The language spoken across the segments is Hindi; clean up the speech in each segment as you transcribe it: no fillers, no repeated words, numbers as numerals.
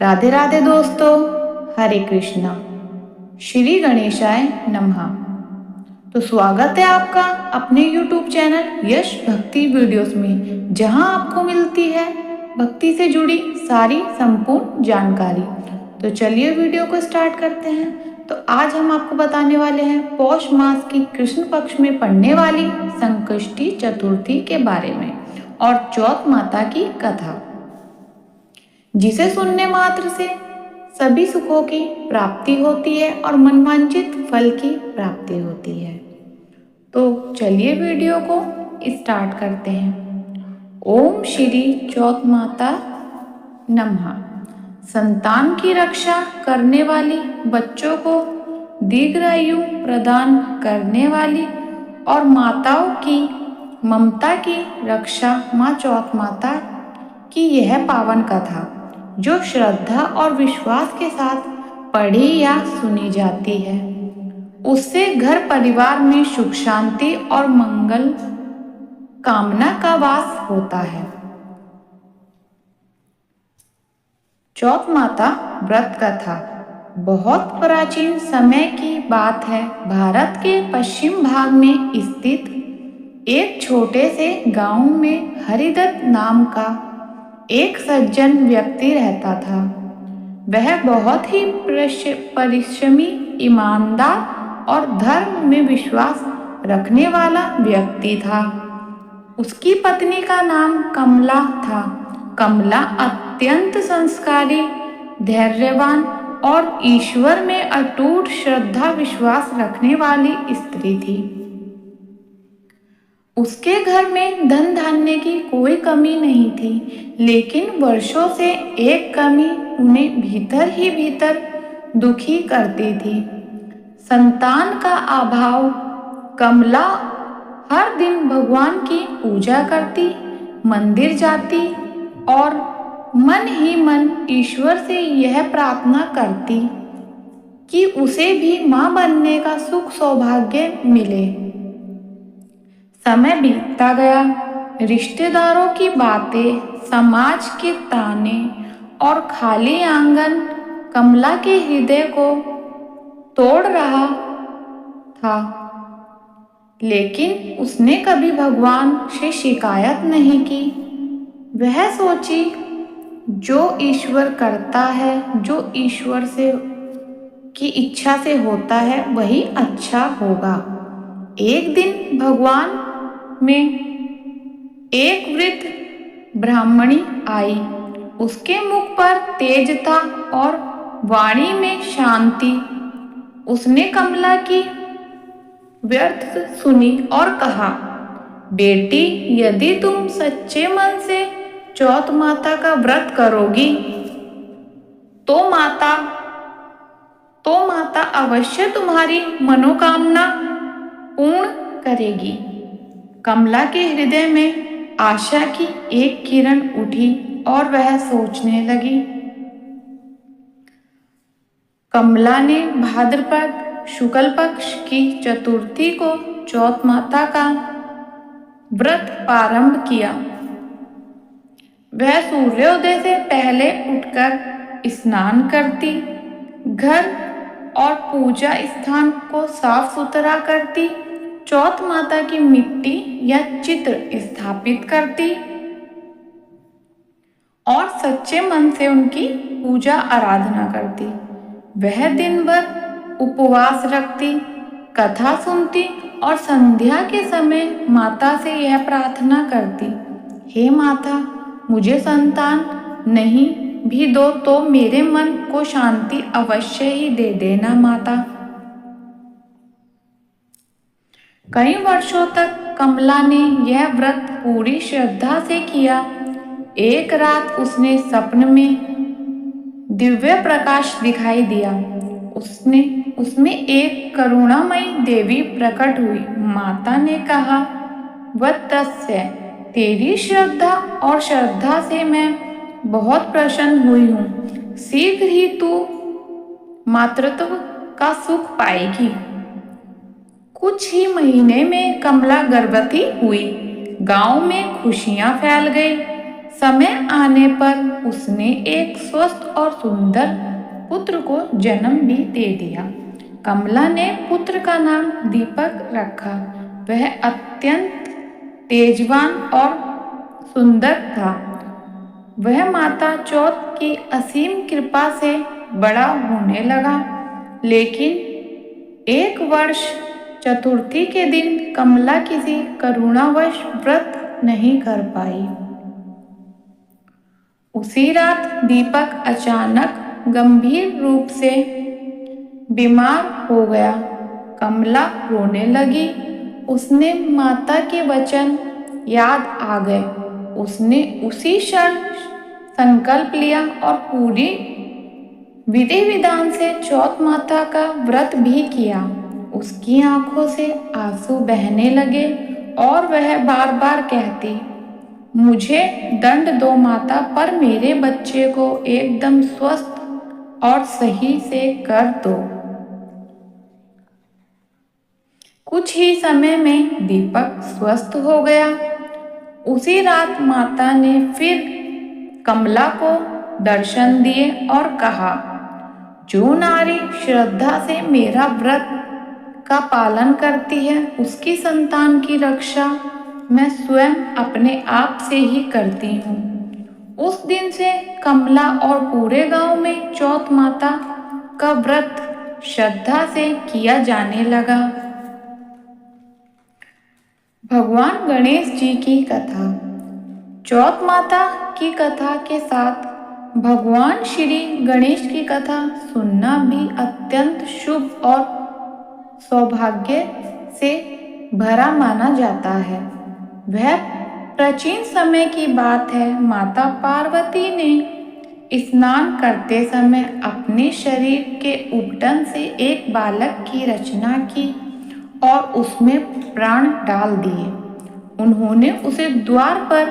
राधे राधे दोस्तों, हरे कृष्णा। श्री गणेशाय नमः। तो स्वागत है आपका अपने YouTube चैनल यश भक्ति वीडियोस में, जहां आपको मिलती है भक्ति से जुड़ी सारी संपूर्ण जानकारी। तो चलिए वीडियो को स्टार्ट करते हैं। तो आज हम आपको बताने वाले हैं पौष मास की कृष्ण पक्ष में पड़ने वाली संकष्टी चतुर्थी के बारे में और चौथ माता की कथा, जिसे सुनने मात्र से सभी सुखों की प्राप्ति होती है और मनवांछित फल की प्राप्ति होती है। तो चलिए वीडियो को स्टार्ट करते हैं। ओम श्री चौथ माता नमः। संतान की रक्षा करने वाली, बच्चों को दीर्घायु प्रदान करने वाली और माताओं की ममता की रक्षा माँ चौथ माता की यह पावन कथा, जो श्रद्धा और विश्वास के साथ पढ़ी या सुनी जाती है, उससे घर परिवार में सुख शांति और मंगल कामना का वास होता है। चौथ माता व्रत कथा बहुत प्राचीन समय की बात है। भारत के पश्चिम भाग में स्थित एक छोटे से गांव में हरिदत्त नाम का एक सज्जन व्यक्ति रहता था। वह बहुत ही परिश्रमी, ईमानदार और धर्म में विश्वास रखने वाला व्यक्ति था। उसकी पत्नी का नाम कमला था। कमला अत्यंत संस्कारी, धैर्यवान और ईश्वर में अटूट श्रद्धा विश्वास रखने वाली स्त्री थी। उसके घर में धन धान्य की कोई कमी नहीं थी, लेकिन वर्षों से एक कमी उन्हें भीतर ही भीतर दुखी करती थी, संतान का अभाव। कमला हर दिन भगवान की पूजा करती, मंदिर जाती और मन ही मन ईश्वर से यह प्रार्थना करती कि उसे भी मां बनने का सुख सौभाग्य मिले। समय बीतता गया। रिश्तेदारों की बातें, समाज के ताने और खाली आंगन कमला के हृदय को तोड़ रहा था, लेकिन उसने कभी भगवान से शिकायत नहीं की। वह सोची, जो ईश्वर करता है, जो ईश्वर से की इच्छा से होता है, वही अच्छा होगा। एक दिन भगवान में एक वृद्ध ब्राह्मणी आई। उसके मुख पर तेज था और वाणी में शांति। उसने कमला की व्यर्थ सुनी और कहा, बेटी, यदि तुम सच्चे मन से चौथ माता का व्रत करोगी तो माता अवश्य तुम्हारी मनोकामना पूर्ण करेगी। कमला के हृदय में आशा की एक किरण उठी और वह सोचने लगी। कमला ने भाद्रपद शुक्ल पक्ष की चतुर्थी को चौथ माता का व्रत प्रारंभ किया। वह सूर्योदय से पहले उठकर स्नान करती, घर और पूजा स्थान को साफ सुथरा करती, चौथ माता की मिट्टी या चित्र स्थापित करती और सच्चे मन से उनकी पूजा आराधना करती। वह दिन भर उपवास रखती, कथा सुनती और संध्या के समय माता से यह प्रार्थना करती, हे माता, मुझे संतान नहीं भी दो तो मेरे मन को शांति अवश्य ही दे देना माता। कई वर्षों तक कमला ने यह व्रत पूरी श्रद्धा से किया। एक रात उसने सपने में दिव्य प्रकाश दिखाई दिया। उसमें एक करुणामयी देवी प्रकट हुई। माता ने कहा, वत्स्य, तेरी श्रद्धा और श्रद्धा से मैं बहुत प्रसन्न हुई हूँ। शीघ्र ही तू मातृत्व का सुख पाएगी। कुछ ही महीने में कमला गर्भवती हुई। गांव में खुशियां फैल गई। समय आने पर उसने एक स्वस्थ और सुंदर पुत्र को जन्म भी दे दिया। कमला ने पुत्र का नाम दीपक रखा। वह अत्यंत तेजवान और सुंदर था। वह माता चौथ की असीम कृपा से बड़ा होने लगा। लेकिन एक वर्ष चतुर्थी के दिन कमला किसी करुणावश व्रत नहीं कर पाई। उसी रात दीपक अचानक गंभीर रूप से बीमार हो गया। कमला रोने लगी। उसने माता के वचन याद आ गए। उसने उसी क्षण संकल्प लिया और पूरी विधि विधान से चौथ माता का व्रत भी किया। उसकी आंखों से आंसू बहने लगे और वह बार बार कहती, मुझे दंड दो माता, पर मेरे बच्चे को एकदम स्वस्थ और सही से कर दो। कुछ ही समय में दीपक स्वस्थ हो गया। उसी रात माता ने फिर कमला को दर्शन दिए और कहा, जो नारी श्रद्धा से मेरा व्रत का पालन करती है, उसकी संतान की रक्षा मैं स्वयं अपने आप से ही करती हूँ। उस दिन से कमला और पूरे गांव में चौथ माता का व्रत श्रद्धा से किया जाने लगा। भगवान गणेश जी की कथा। चौथ माता की कथा के साथ भगवान श्री गणेश की कथा सुनना भी अत्यंत शुभ और सौभाग्य से भरा माना जाता है। वह प्राचीन समय की बात है। माता पार्वती ने स्नान करते समय अपने शरीर के उबटन से एक बालक की रचना की और उसमें प्राण डाल दिए। उन्होंने उसे द्वार पर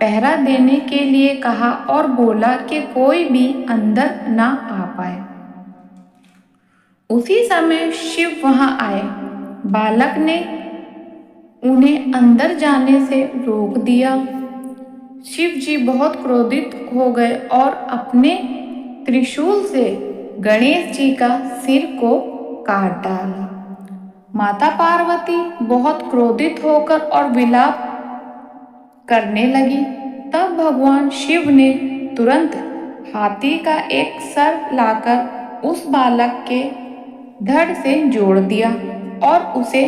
पहरा देने के लिए कहा और बोला कि कोई भी अंदर ना आ पाए। उसी समय शिव वहां आए। बालक ने उन्हें अंदर जाने से रोक दिया। शिव जी बहुत क्रोधित हो गए और अपने त्रिशूल से गणेश जी का सिर को काट डाला। माता पार्वती बहुत क्रोधित होकर और विलाप करने लगी। तब भगवान शिव ने तुरंत हाथी का एक सर लाकर उस बालक के धड़ से जोड़ दिया और उसे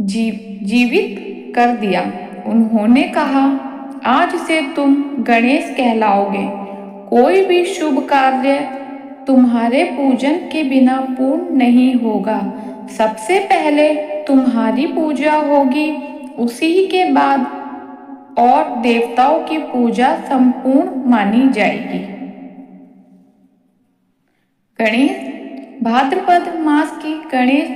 जीवित कर दिया। उन्होंने कहा, आज से तुम गणेश कहलाओगे। कोई भी शुभ कार्य तुम्हारे पूजन के बिना पूर्ण नहीं होगा। सबसे पहले तुम्हारी पूजा होगी, उसी के बाद और देवताओं की पूजा संपूर्ण मानी जाएगी। गणेश भाद्रपद मास की गणेश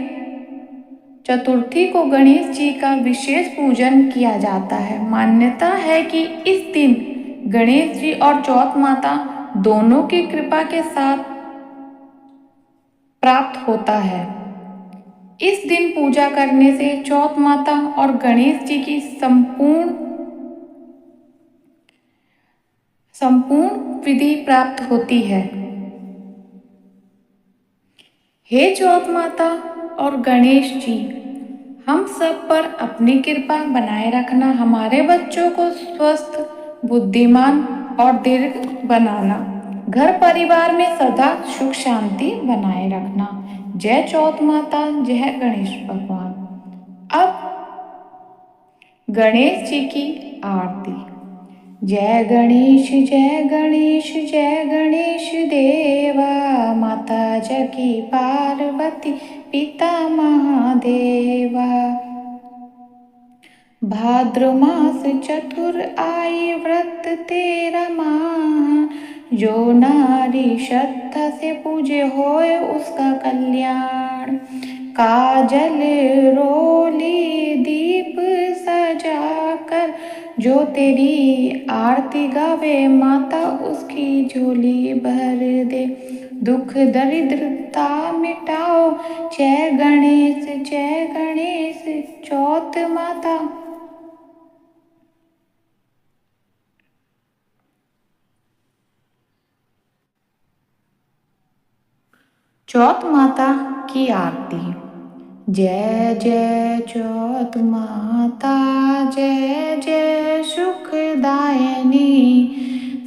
चतुर्थी को गणेश जी का विशेष पूजन किया जाता है। मान्यता है कि इस दिन गणेश जी और चौथ माता दोनों की कृपा के साथ प्राप्त होता है। इस दिन पूजा करने से चौथ माता और गणेश जी की संपूर्ण विधि प्राप्त होती है। हे चौथ माता और गणेश जी, हम सब पर अपनी कृपा बनाए रखना। हमारे बच्चों को स्वस्थ, बुद्धिमान और दीर्घ बनाना। घर परिवार में सदा सुख शांति बनाए रखना। जय चौथ माता, जय गणेश भगवान। अब गणेश जी की आरती। जय गणेश जय गणेश जय गणेश देवा, माता जगी पार्वती पिता महादेवा। भाद्र मास चतुर आई व्रत तेरा महान, जो नारी श्रद्धा से पूजे होए उसका कल्याण। काजल रोली दीप सजाकर जो तेरी आरती गावे, माता उसकी झोली भर दे। दुख दरिद्रता मिटाओ, जय गणेश चौथ माता। चौथ माता की आरती। जय जय चौथ माता, जय जय सुखदायिनी,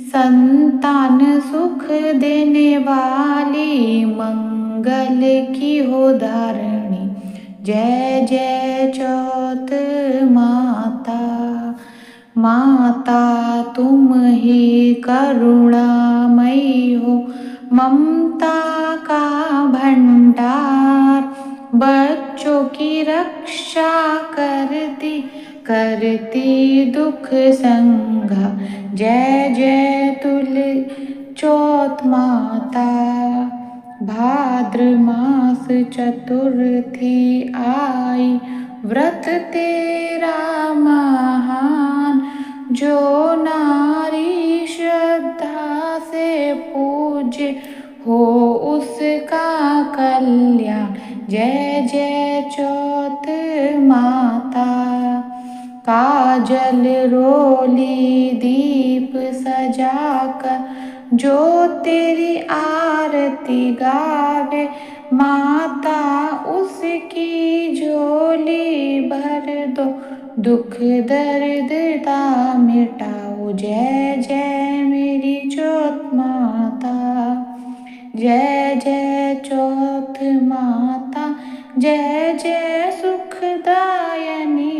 संतान सुख देने वाली, मंगल की हो धारणी। जय जय चौथ माता, माता तुम ही करुणामयी हो, ममता का भंडार, बच्चों की रक्षा करती करती दुख संघा। जय जय चौथ माता। भाद्र मास चतुर्थी आई, व्रत तेरा महान, जो नारी श्रद्धा से पूज्य हो उसका कल्याण। जय जय चौथ माता। काजल रोली दीप सजाकर जो तेरी आरती गावे, माता उसकी झोली भर दो, दुख दर्द ता मिटाओ। जय जय मेरी चौथ माता, जय जय चौथ माता, जय जय सुखदायिनी,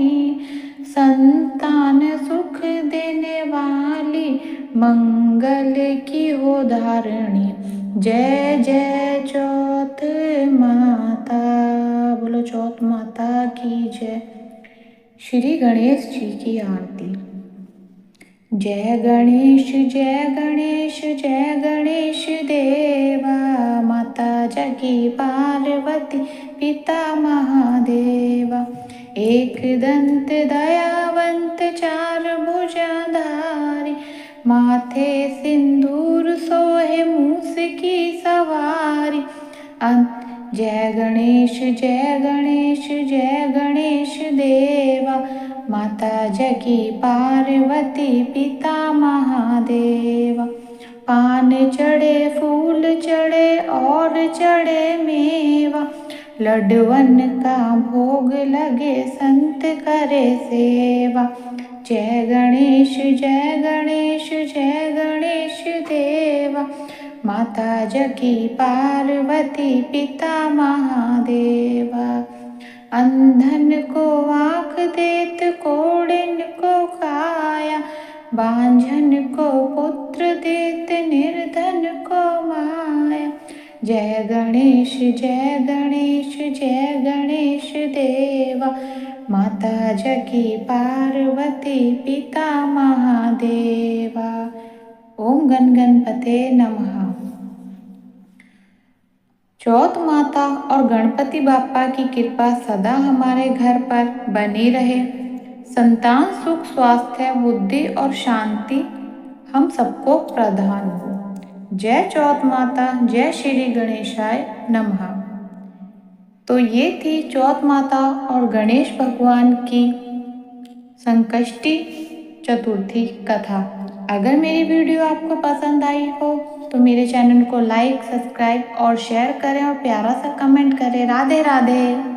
संतान सुख देने वाली, मंगल की हो धारणी। जय जय चौथ माता। बोलो चौथ माता की जय। श्री गणेश जी की आरती। जय गणेश जय गणेश जय गणेश देवा, माता जगी पार्वती पिता महादेवा, एक दंत दयावंत चार भुजाधारी, माथे सिंदूर सोहे मूस की सवारी। जय गणेश जय गणेश जय गणेश देवा, माता जगी पार्वती पिता महादेवा, पान चढ़े फूल चढ़े और चढ़े मेवा, लड्डुवन का भोग लगे संत करे सेवा। जय गणेश जय गणेश जय गणेश देवा, माता जगी पार्वती पिता महादेवा, अंधन को आँख देत कोढ़िन को काया, बांझन को पुत्र देत निर्धन को माया। जय गणेश जय गणेश जय गणेश देवा, माता जगी पार्वती पिता महादेवा। ओम गण गणपते नमः। चौथ माता और गणपति बाप्पा की कृपा सदा हमारे घर पर बनी रहे। संतान सुख स्वास्थ्य बुद्धि और शांति हम सबको प्रदान हो। जय चौथ माता, जय श्री गणेशाय नमः। तो ये थी चौथ माता और गणेश भगवान की संकष्टी चतुर्थी कथा। अगर मेरी वीडियो आपको पसंद आई हो तो मेरे चैनल को लाइक सब्सक्राइब और शेयर करें और प्यारा सा कमेंट करें। राधे राधे।